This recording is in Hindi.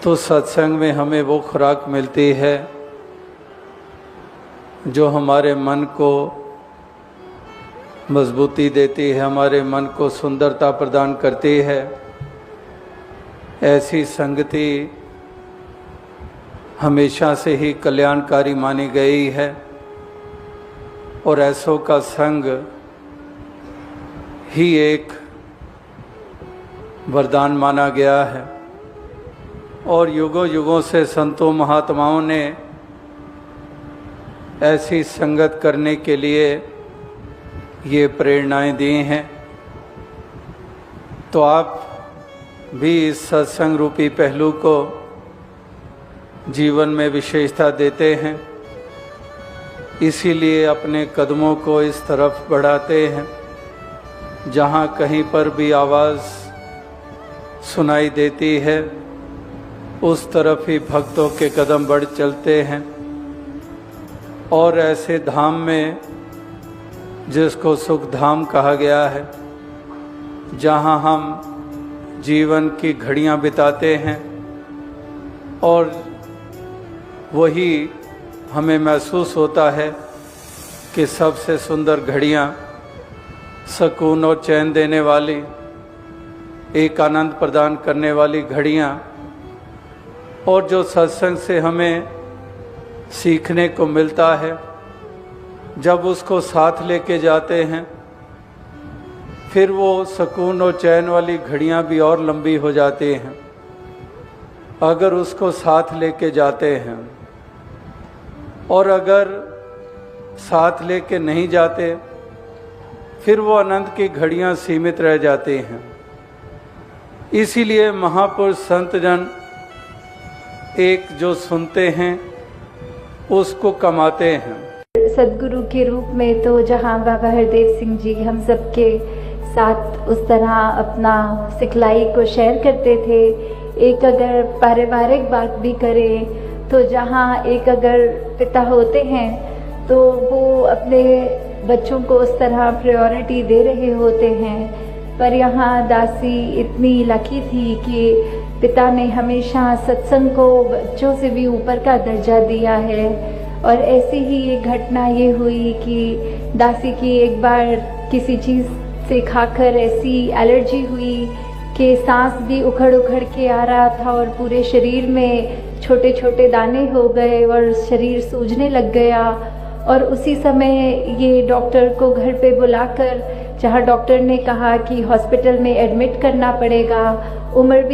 तो सत्संग में हमें वो खुराक मिलती है जो हमारे मन को मजबूती देती है, हमारे मन को सुंदरता प्रदान करती है। ऐसी संगति हमेशा से ही कल्याणकारी मानी गई है और ऐसों का संग ही एक वरदान माना गया है। और युगों युगों से संतों महात्माओं ने ऐसी संगत करने के लिए ये प्रेरणाएं दी हैं। तो आप भी इस सत्संग रूपी पहलू को जीवन में विशेषता देते हैं, इसीलिए अपने कदमों को इस तरफ बढ़ाते हैं। जहाँ कहीं पर भी आवाज़ सुनाई देती है उस तरफ ही भक्तों के कदम बढ़ चलते हैं। और ऐसे धाम में जिसको सुख धाम कहा गया है, जहाँ हम जीवन की घड़ियाँ बिताते हैं और वही हमें महसूस होता है कि सबसे सुंदर घड़ियाँ, सुकून और चैन देने वाली, एक आनंद प्रदान करने वाली घड़ियाँ, और जो सत्संग से हमें सीखने को मिलता है, जब उसको साथ लेके जाते हैं फिर वो सुकून और चैन वाली घड़ियाँ भी और लंबी हो जाती हैं। अगर उसको साथ लेके जाते हैं, और अगर साथ लेके नहीं जाते फिर वो आनंद की घड़ियाँ सीमित रह जाती हैं। इसीलिए महापुरुष संतजन एक जो सुनते हैं उसको कमाते हैं। सदगुरु के रूप में तो जहाँ बाबा हरदेव सिंह जी हम सबके साथ उस तरह अपना सिखलाई को शेयर करते थे। एक अगर पारिवारिक बात भी करें तो जहाँ एक अगर पिता होते हैं तो वो अपने बच्चों को उस तरह प्रायोरिटी दे रहे होते हैं। पर यहाँ दासी इतनी लकी थी कि पिता ने हमेशा सत्संग को बच्चों से भी ऊपर का दर्जा दिया है। और ऐसी ही एक घटना ये हुई कि दासी की एक बार किसी चीज़ से खाकर ऐसी एलर्जी हुई कि सांस भी उखड़ उखड़ के आ रहा था और पूरे शरीर में छोटे छोटे दाने हो गए और शरीर सूजने लग गया। और उसी समय ये डॉक्टर को घर पे बुलाकर, जहाँ डॉक्टर ने कहा कि हॉस्पिटल में एडमिट करना पड़ेगा, उम्र भी